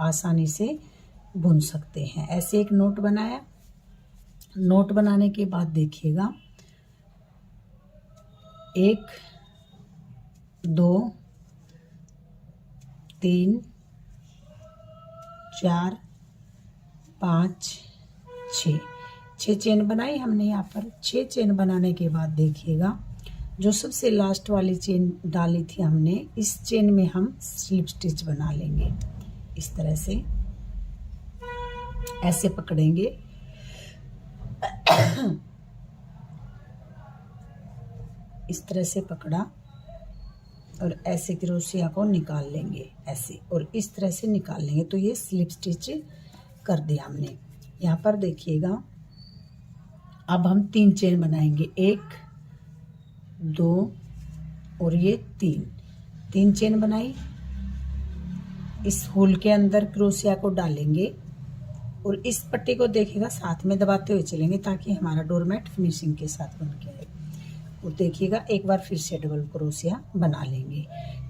आसानी से बुन सकते हैं। ऐसे एक नोट बनाया। नोट बनाने के बाद देखिएगा 1 2 3 4 5 6 चेन बनाई हमने। यहाँ पर 6 चेन बनाने के बाद देखिएगा जो सबसे लास्ट वाली चेन डाली थी हमने, इस चेन में हम स्लिप स्टिच बना लेंगे। इस तरह से ऐसे पकड़ेंगे इस तरह से पकड़ा और ऐसे क्रोशिया को निकाल लेंगे ऐसे, और इस तरह से निकाल लेंगे। तो ये स्लिप स्टिच कर दिया हमने। यहाँ पर देखिएगा अब हम 3 चेन बनाएंगे, 1 2 और ये 3 चेन बनाई। इस होल के अंदर क्रोशिया को डालेंगे और इस पट्टी को देखिएगा साथ में दबाते हुए चलेंगे ताकि हमारा डोरमेट फिनिशिंग के साथ बन के आए। और देखिएगा एक बार फिर से डबल क्रोशिया बना लेंगे।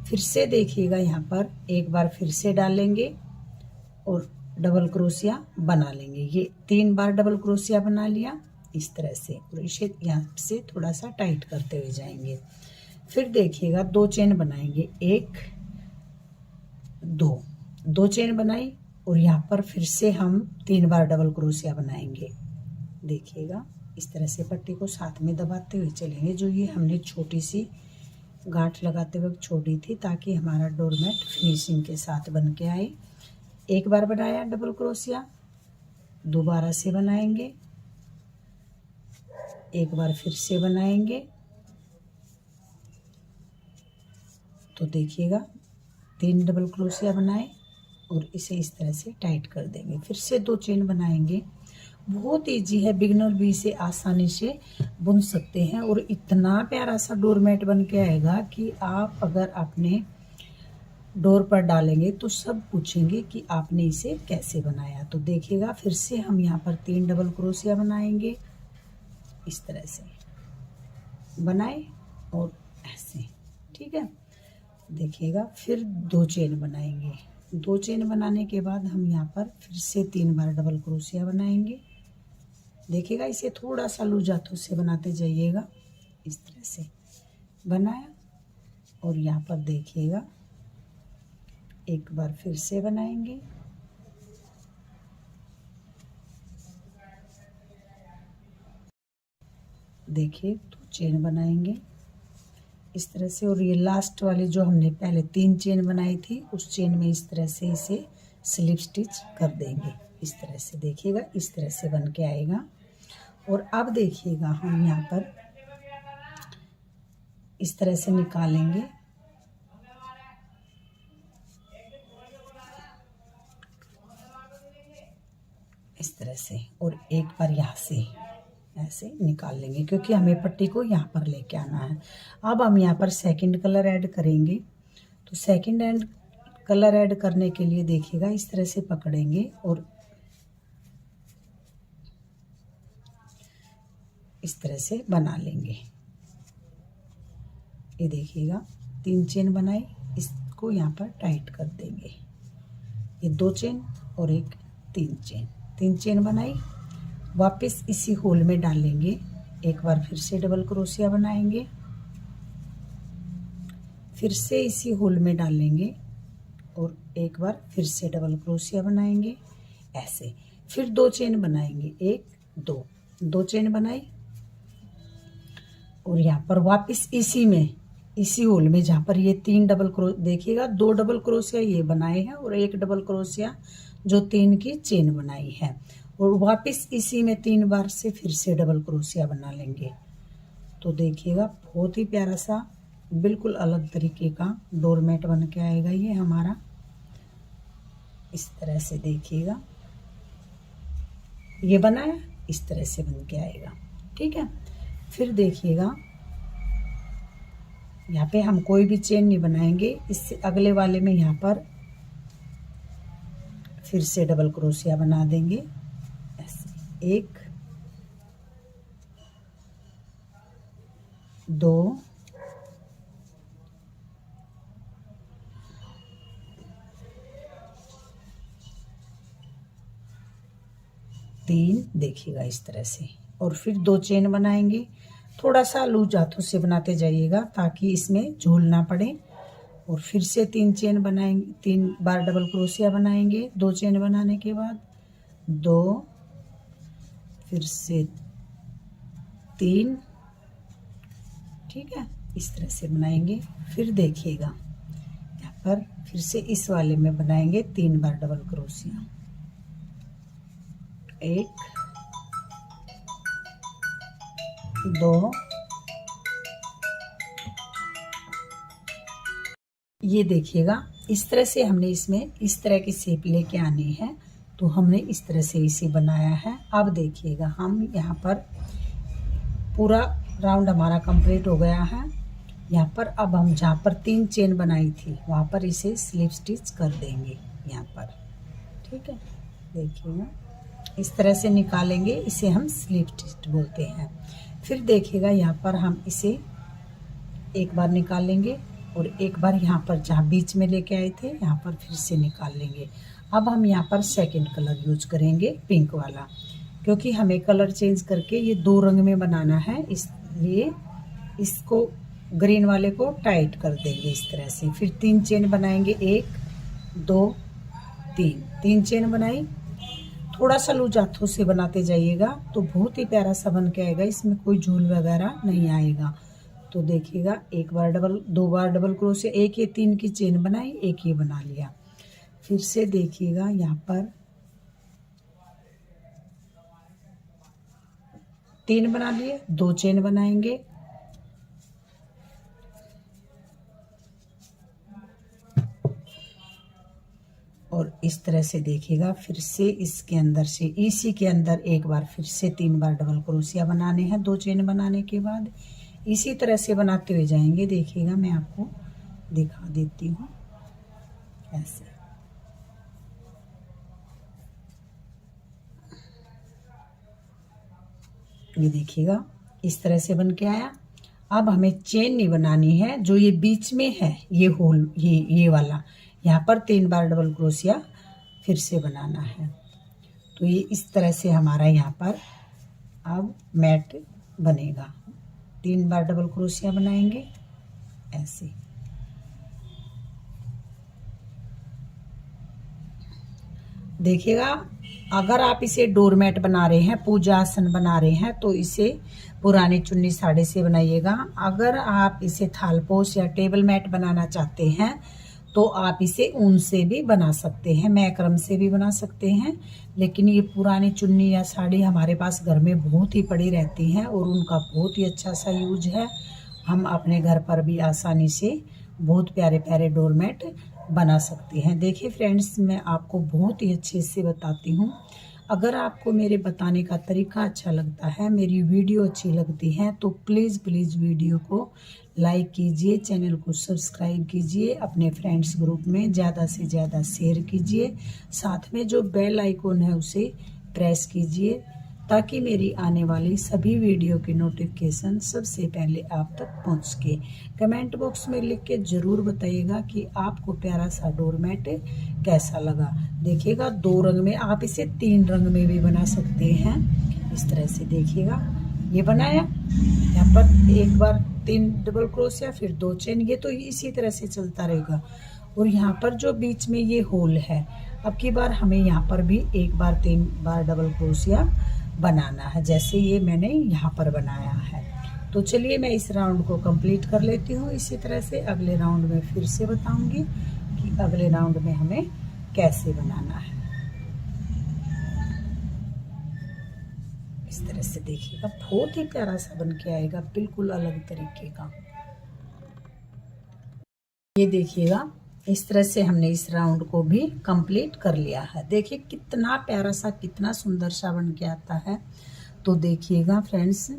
फिर से देखिएगा यहाँ पर एक बार फिर से डालेंगे और डबल क्रोशिया बना लेंगे। ये 3 बार डबल क्रोशिया बना लिया इस तरह से, और इसे यहाँ से थोड़ा सा टाइट करते हुए जाएंगे। फिर देखिएगा 2 चेन बनाएंगे, 1 2 चेन बनाई और यहाँ पर फिर से हम 3 बार डबल क्रोशिया बनाएंगे। देखिएगा इस तरह से पट्टी को साथ में दबाते हुए चलेंगे। जो ये हमने छोटी सी गांठ लगाते वक्त छोड़ी थी ताकि हमारा डोरमेट फिनिशिंग के साथ बन के आए। एक बार बनाया डबल क्रोशिया, दोबारा से बनाएंगे, एक बार फिर से बनाएंगे। तो देखिएगा 3 डबल क्रोशिया बनाए और इसे इस तरह से टाइट कर देंगे। फिर से 2 चेन बनाएंगे। बहुत इजी है, बिगिनर भी इसे आसानी से बुन सकते हैं और इतना प्यारा सा डोरमेट बन के आएगा कि आप अगर अपने डोर पर डालेंगे तो सब पूछेंगे कि आपने इसे कैसे बनाया। तो देखिएगा फिर से हम यहाँ पर 3 डबल क्रोशिया बनाएंगे। इस तरह से बनाए और ऐसे, ठीक है। देखिएगा फिर 2 चेन बनाएंगे। 2 चेन बनाने के बाद हम यहाँ पर फिर से 3 बार डबल क्रोशिया बनाएंगे। देखिएगा इसे थोड़ा सा लूज हाथों से बनाते जाइएगा। इस तरह से बनाया और यहाँ पर देखिएगा एक बार फिर से बनाएंगे। देखिए 2 चेन बनाएंगे इस तरह से, और ये लास्ट वाली जो हमने पहले 3 चेन बनाई थी उस चेन में इस तरह से इसे स्लिप स्टिच कर देंगे। इस तरह से देखिएगा इस तरह से बन के आएगा। और अब देखिएगा हम यहाँ पर इस तरह से निकालेंगे। इस तरह से, और एक बार यहाँ से ऐसे निकाल लेंगे क्योंकि हमें पट्टी को यहाँ पर लेके आना है। अब हम यहाँ पर सेकंड कलर ऐड करेंगे। तो सेकंड कलर ऐड करने के लिए देखिएगा इस तरह से पकड़ेंगे और इस तरह से बना लेंगे। ये देखिएगा 3 चेन बनाई, इसको यहाँ पर टाइट कर देंगे। ये 2 चेन और एक 3 चेन बनाई, वापस इसी होल में डालेंगे। एक बार फिर से डबल क्रोशिया बनाएंगे, फिर से इसी होल में डालेंगे और एक बार फिर से डबल क्रोशिया बनाएंगे ऐसे। फिर 2 चेन बनाएंगे, 1 2 चेन बनाई और यहाँ पर वापस इसी होल में जहाँ पर ये 3 डबल क्रोश, देखिएगा 2 डबल क्रोशिया ये बनाए हैं और 1 डबल क्रोशिया जो 3 की चेन बनाई है, और वापस इसी में 3 बार से फिर से डबल क्रोशिया बना लेंगे। तो देखिएगा बहुत ही प्यारा सा बिल्कुल अलग तरीके का डोरमेट बन के आएगा ये हमारा। इस तरह से देखिएगा ये बनाया, इस तरह से बन के आएगा, ठीक है। फिर देखिएगा यहाँ पे हम कोई भी चेन नहीं बनाएंगे, इससे अगले वाले में यहाँ पर फिर से डबल क्रोशिया बना देंगे ऐसे। 1 2 3 3, देखिएगा इस तरह से, और फिर 2 चेन बनाएंगे। थोड़ा सा लूज हाथों से बनाते जाइएगा ताकि इसमें झूल ना पड़े। और फिर से 3 चेन बनाएंगे, 3 बार डबल क्रोशिया बनाएंगे। 2 चेन बनाने के बाद 2, फिर से 3, ठीक है, इस तरह से बनाएंगे। फिर देखिएगा यहाँ पर फिर से इस वाले में बनाएंगे 3 बार डबल क्रोशिया, 1, 2, ये देखिएगा इस तरह से हमने इसमें इस तरह की शेप लेके आनी है, तो हमने इस तरह से इसे बनाया है। अब देखिएगा हम यहाँ पर पूरा राउंड हमारा कंप्लीट हो गया है। यहाँ पर अब हम जहाँ पर 3 चेन बनाई थी वहाँ पर इसे स्लिप स्टिच कर देंगे यहाँ पर, ठीक है। देखिएगा इस तरह से निकालेंगे, इसे हम स्लिप स्टिच बोलते हैं। फिर देखिएगा यहाँ पर हम इसे एक बार निकाल लेंगे और एक बार यहाँ पर जहाँ बीच में लेके आए थे यहाँ पर फिर से निकाल लेंगे। अब हम यहाँ पर सेकंड कलर यूज करेंगे, पिंक वाला, क्योंकि हमें कलर चेंज करके ये 2 रंग में बनाना है, इसलिए इसको ग्रीन वाले को टाइट कर देंगे इस तरह से। फिर 3 चेन बनाएंगे, 1, 2, 3 चेन बनाई। थोड़ा सा लूज हाथों से बनाते जाइएगा तो बहुत ही प्यारा सा बन के आएगा, इसमें कोई झूल वगैरह नहीं आएगा। तो देखिएगा 2 बार डबल क्रोशिया, 1 ये 3 की चेन बनाई, 1 ये बना लिया। फिर से देखिएगा यहाँ पर 3 बना लिए, 2 चेन बनाएंगे, और इस तरह से देखिएगा फिर से इसके अंदर से इसी के अंदर एक बार फिर से 3 बार डबल क्रोशिया बनाने हैं। 2 चेन बनाने के बाद इसी तरह से बनाते हुए जाएंगे। देखिएगा मैं आपको दिखा देती हूँ ऐसे। ये देखिएगा इस तरह से बन के आया। अब हमें चेन नहीं बनानी है, जो ये बीच में है ये होल, ये वाला, यहाँ पर 3 बार डबल क्रोशिया फिर से बनाना है। तो ये इस तरह से हमारा यहाँ पर अब मैट बनेगा। 3 बार डबल क्रोशिया बनाएंगे ऐसे। देखिएगा अगर आप इसे डोरमैट बना रहे हैं, पूजा आसन बना रहे हैं, तो इसे पुरानी चुन्नी साड़ी से बनाइएगा। अगर आप इसे थालपोश या टेबल मैट बनाना चाहते हैं तो आप इसे ऊन से भी बना सकते हैं, मैक्रम से भी बना सकते हैं। लेकिन ये पुरानी चुन्नी या साड़ी हमारे पास घर में बहुत ही पड़ी रहती हैं और उनका बहुत ही अच्छा सा यूज है। हम अपने घर पर भी आसानी से बहुत प्यारे प्यारे डोरमैट बना सकते हैं। देखिए फ्रेंड्स, मैं आपको बहुत ही अच्छे से बताती हूँ। अगर आपको मेरे बताने का तरीका अच्छा लगता है, मेरी वीडियो अच्छी लगती है, तो प्लीज़ वीडियो को लाइक कीजिए, चैनल को सब्सक्राइब कीजिए, अपने फ्रेंड्स ग्रुप में ज़्यादा से ज़्यादा शेयर कीजिए। साथ में जो बेल आइकॉन है उसे प्रेस कीजिए ताकि मेरी आने वाली सभी वीडियो की नोटिफिकेशन सबसे पहले आप तक पहुंच सके। कमेंट बॉक्स में लिख के ज़रूर बताइएगा कि आपको प्यारा सा डोरमैट कैसा लगा। देखिएगा 2 रंग में, आप इसे 3 रंग में भी बना सकते हैं। इस तरह से देखिएगा ये बनाया, यहाँ पर एक बार 3 डबल क्रोशिया, फिर 2 चेन, ये तो इसी तरह से चलता रहेगा। और यहाँ पर जो बीच में ये होल है, अब की बार हमें यहाँ पर भी एक बार 3 बार डबल क्रोशिया बनाना है, जैसे ये मैंने यहाँ पर बनाया है। तो चलिए मैं इस राउंड को कंप्लीट कर लेती हूँ। इसी तरह से अगले राउंड में फिर से बताऊंगी कि अगले राउंड में हमें कैसे बनाना है। इस तरह से देखिएगा बहुत ही प्यारा सा बन के आएगा, बिल्कुल अलग तरीके का। ये देखिएगा इस तरह से हमने इस राउंड को भी कंप्लीट कर लिया है। देखिए कितना प्यारा सा, कितना सुंदर सा बन के आता है। तो देखिएगा फ्रेंड्स,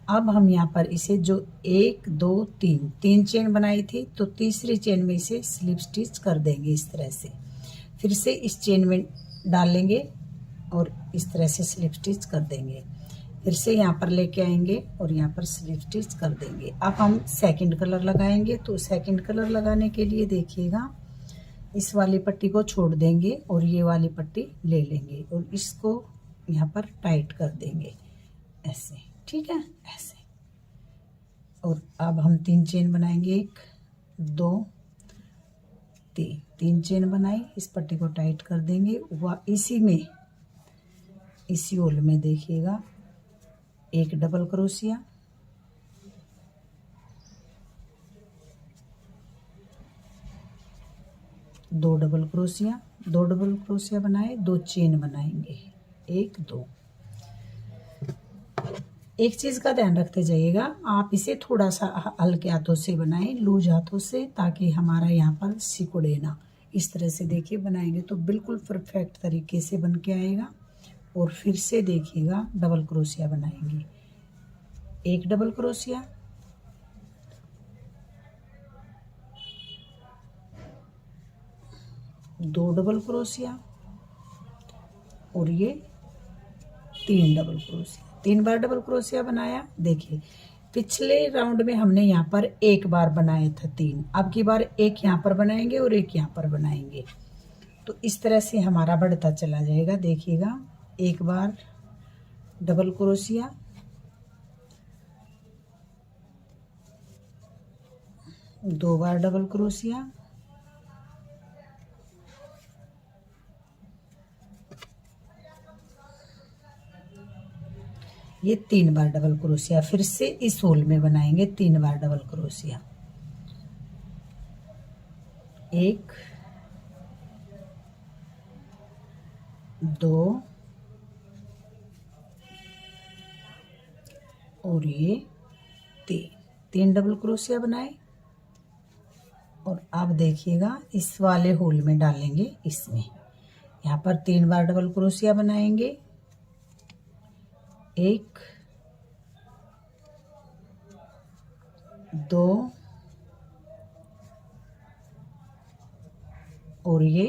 अब हम यहाँ पर इसे जो 1 2 3 चेन बनाई थी, तो तीसरी चेन में इसे स्लिप स्टिच कर देंगे इस तरह से। फिर से इस चेन में डाल लेंगे और इस तरह से स्लिप स्टिच कर देंगे। फिर से यहाँ पर लेके आएंगे और यहाँ पर स्लिप स्टिच कर देंगे। अब हम सेकंड कलर लगाएंगे। तो सेकंड कलर लगाने के लिए देखिएगा इस वाली पट्टी को छोड़ देंगे और ये वाली पट्टी ले लेंगे और इसको यहाँ पर टाइट कर देंगे ऐसे, ठीक है, ऐसे। और अब हम 3 चेन बनाएंगे, 1 2 3, 3 चेन बनाई, इस पट्टी को टाइट कर देंगे। वह इसी में, इसी होल में देखिएगा 1 double crochet, 2 double crochet, 2 double crochet बनाए, 2 चेन बनाएंगे, 1 2। एक चीज़ का ध्यान रखते जाइएगा, आप इसे थोड़ा सा हल्के हाथों से बनाएं, लूज हाथों से, ताकि हमारा यहाँ पर सिकुड़े ना। इस तरह से देखिए बनाएंगे तो बिल्कुल परफेक्ट तरीके से बन के आएगा। और फिर से देखिएगा डबल क्रोशिया बनाएंगे, 1 डबल क्रोशिया, 2 डबल क्रोशिया और ये 3 डबल क्रोशिया। 3 बार डबल क्रोशिया बनाया। देखिए पिछले राउंड में हमने यहाँ पर 1 बार बनाया था 3, अब की बार 1 यहाँ पर बनाएंगे और 1 यहाँ पर बनाएंगे। तो इस तरह से हमारा बढ़ता चला जाएगा। देखिएगा 1 बार डबल क्रोशिया, 2 बार डबल क्रोशिया, ये 3 बार डबल क्रोशिया। फिर से इस होल में बनाएंगे 3 बार डबल क्रोशिया, 1 2 और ये 3 डबल क्रोशिया बनाए। और अब देखिएगा इस वाले होल में डालेंगे, इसमें यहाँ पर 3 बार डबल क्रोशिया बनाएंगे, 1 2 और ये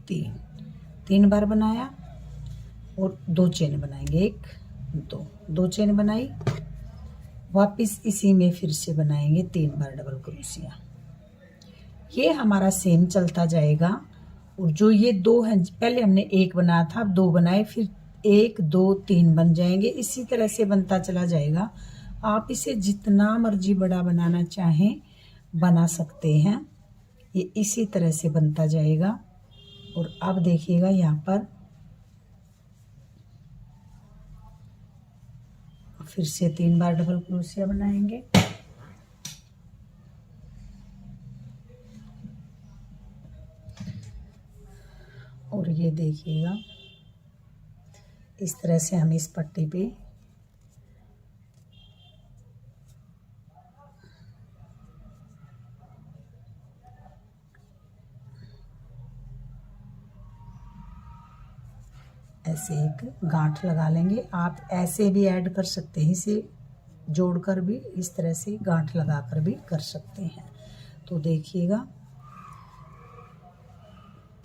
3 बार बनाया और 2 चेन बनाएंगे, 1 2 चेन बनाई। वापस इसी में फिर से बनाएंगे 3 बार डबल क्रोशिया। ये हमारा सेम चलता जाएगा। और जो ये 2 हैं, पहले हमने 1 बनाया था, अब 2 बनाए, फिर 1 2 3 बन जाएंगे। इसी तरह से बनता चला जाएगा। आप इसे जितना मर्जी बड़ा बनाना चाहें बना सकते हैं। ये इसी तरह से बनता जाएगा। और अब देखिएगा यहाँ पर फिर से 3 बार डबल क्रोशिया बनाएंगे, और ये देखिएगा इस तरह से हम इस पट्टी पे ऐसे एक गांठ लगा लेंगे। आप ऐसे भी ऐड कर सकते हैं, इसे जोड़कर भी इस तरह से गांठ लगाकर भी कर सकते हैं। तो देखिएगा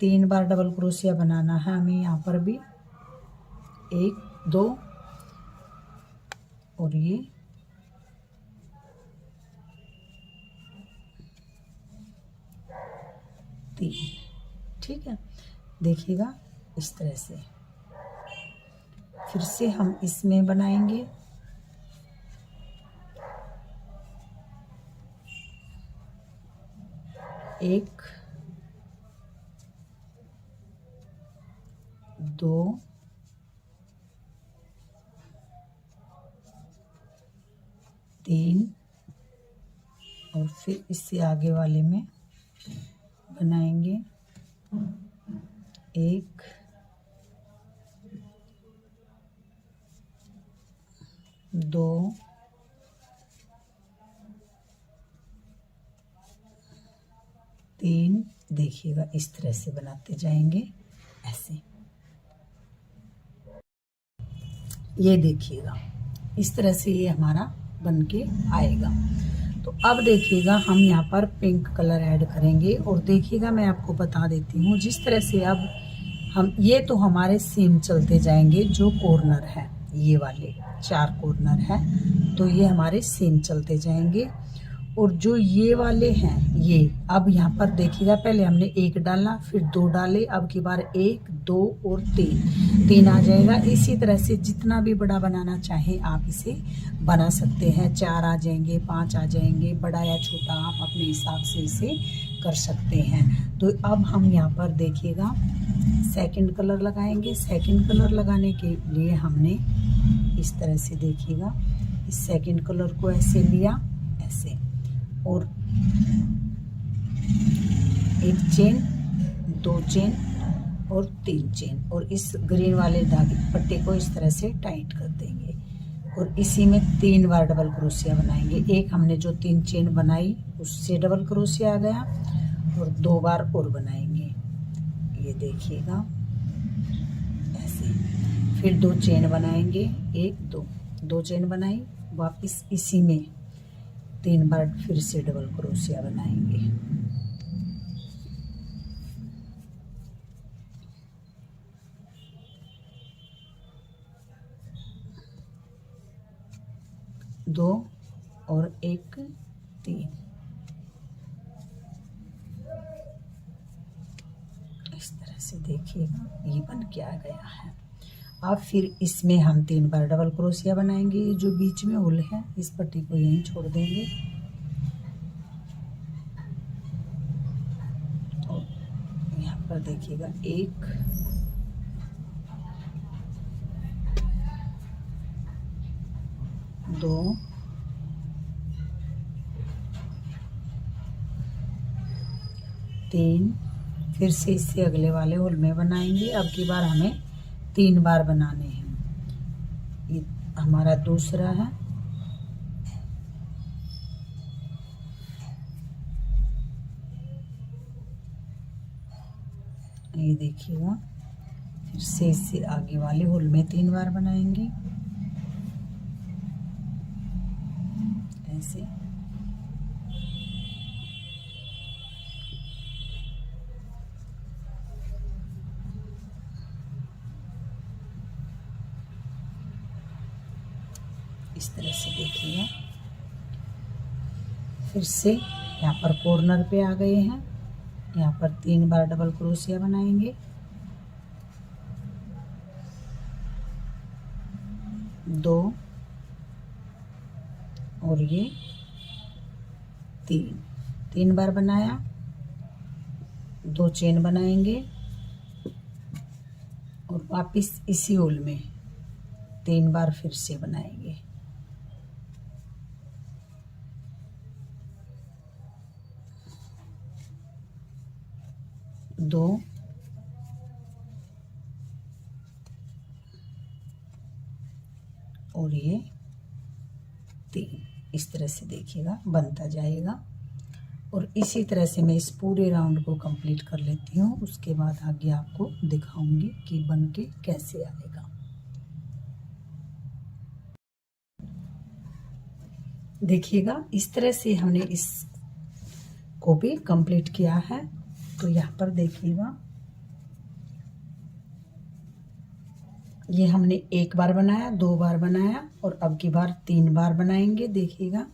3 बार डबल क्रोशिया बनाना है हमें यहाँ पर भी, 1 2 और ये 3, ठीक है। देखिएगा इस तरह से फिर से हम इसमें बनाएंगे, 1 2 3 और फिर इससे आगे वाले में बनाएंगे 1 2 3। देखिएगा इस तरह से बनाते जाएंगे ऐसे। ये देखिएगा इस तरह से ये हमारा बन के आएगा। तो अब देखिएगा हम यहाँ पर पिंक कलर ऐड करेंगे। और देखिएगा मैं आपको बता देती हूँ, जिस तरह से अब हम ये तो हमारे सेम चलते जाएंगे। जो कॉर्नर है ये वाले 4 कॉर्नर है, तो ये हमारे सेम चलते जाएंगे। और जो ये वाले हैं ये अब यहाँ पर देखिएगा, पहले हमने एक डाला, फिर दो डाले, अब की बार एक, दो और तीन आ जाएगा। इसी तरह से जितना भी बड़ा बनाना चाहे आप इसे बना सकते हैं। 4 आ जाएंगे, 5 आ जाएंगे, बड़ा या छोटा आप अपने हिसाब से इसे कर सकते हैं। तो अब हम यहाँ पर देखिएगा सेकंड कलर लगाएंगे। सेकंड कलर लगाने के लिए हमने इस तरह से देखिएगा, इस सेकंड कलर को ऐसे लिया, ऐसे, और एक चेन, 2 चेन और 3 चेन, और इस ग्रीन वाले धागे पट्टे को इस तरह से टाइट कर देंगे और इसी में 3 बार डबल क्रोशिया बनाएंगे। एक हमने जो 3 चेन बनाई उससे डबल क्रोशिया आ गया और 2 बार और बनाएंगे, ये देखिएगा ऐसे। फिर 2 चेन बनाएंगे, 1 2 चेन बनाई, वापस इसी में 3 बार फिर से डबल क्रोशिया बनाएंगे। दो और 1 3, इस तरह से देखिएगा ये बन के आ गया है। अब फिर इसमें हम 3 बार डबल क्रोशिया बनाएंगे। ये जो बीच में होल है इस पट्टी को यहीं छोड़ देंगे और यहाँ पर देखिएगा 1 2 3, फिर से इससे अगले वाले होल में बनाएंगे। अब की बार हमें 3 बार बनाने हैं। ये हमारा दूसरा है, ये देखिएगा, फिर से इससे आगे वाले होल में 3 बार बनाएंगे ऐसे। इस तरह से देखिएगा। फिर से यहाँ पर कॉर्नर पे आ गए हैं, यहाँ पर 3 बार डबल क्रोशिया बनाएंगे, 2 और ये 3 बार बनाया, 2 चेन बनाएंगे और वापस इसी होल में 3 बार फिर से बनाएंगे। 2 और ये 3, इस तरह से देखिएगा बनता जाएगा। और इसी तरह से मैं इस पूरे राउंड को कंप्लीट कर लेती हूँ, उसके बाद आगे आपको दिखाऊंगी कि बन के कैसे आएगा। देखिएगा इस तरह से हमने इस को भी कंप्लीट किया है। तो यहाँ पर देखिएगा ये हमने 1 बार बनाया, 2 बार बनाया और अब की बार 3 बार बनाएंगे। देखिएगा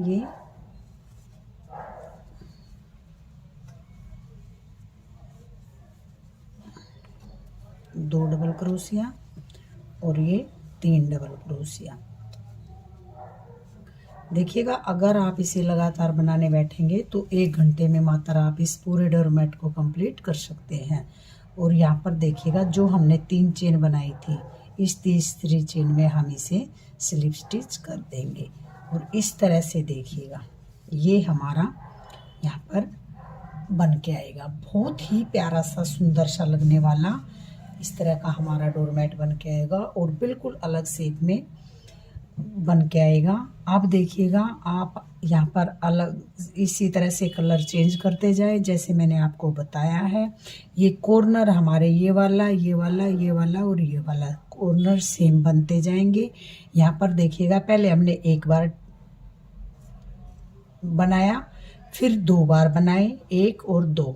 ये दो डबल क्रोशिया और ये 3 डबल क्रोशिया। देखिएगा अगर आप इसे लगातार बनाने बैठेंगे तो 1 घंटे में मात्र आप इस पूरे डोरमेट को कंप्लीट कर सकते हैं। और यहाँ पर देखिएगा जो हमने 3 चेन बनाई थी, इस तीसरी चेन में हम इसे स्लिप स्टिच कर देंगे और इस तरह से देखिएगा ये हमारा यहाँ पर बन के आएगा। बहुत ही प्यारा सा सुंदर सा लगने वाला इस तरह का हमारा डोरमेट बन के आएगा और बिल्कुल अलग शेप में बन के आएगा। आप देखिएगा आप यहाँ पर अलग इसी तरह से कलर चेंज करते जाए जैसे मैंने आपको बताया है। ये कॉर्नर हमारे ये वाला, ये वाला, ये वाला और ये वाला कॉर्नर सेम बनते जाएंगे। यहाँ पर देखिएगा पहले हमने 1 बार बनाया, फिर 2 बार बनाए, 1 और 2,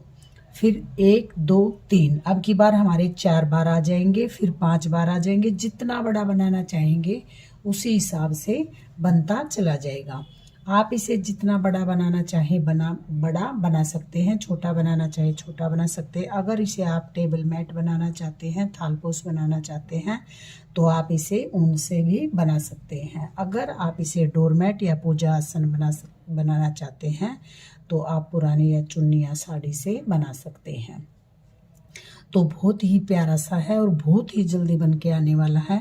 फिर 1 2 3, अब की बार हमारे 4 बार आ जाएंगे, फिर 5 बार आ जाएंगे। जितना बड़ा बनाना चाहेंगे उसी हिसाब से बनता चला जाएगा। आप इसे जितना बड़ा बनाना चाहें बड़ा बना सकते हैं, छोटा बनाना चाहे छोटा बना सकते हैं। अगर इसे आप टेबल मैट बनाना चाहते हैं, थालपोश बनाना चाहते हैं, तो आप इसे ऊन से भी बना सकते हैं। अगर आप इसे डोरमैट या पूजा आसन बनाना चाहते हैं, तो आप पुरानी या चुन्नी या साड़ी से बना सकते हैं। तो बहुत ही प्यारा सा है और बहुत ही जल्दी बन के आने वाला है।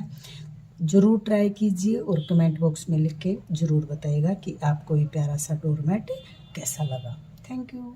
ज़रूर ट्राई कीजिए और कमेंट बॉक्स में लिख के ज़रूर बताइएगा कि आपको ये प्यारा सा डोरमैट कैसा लगा। Thank you.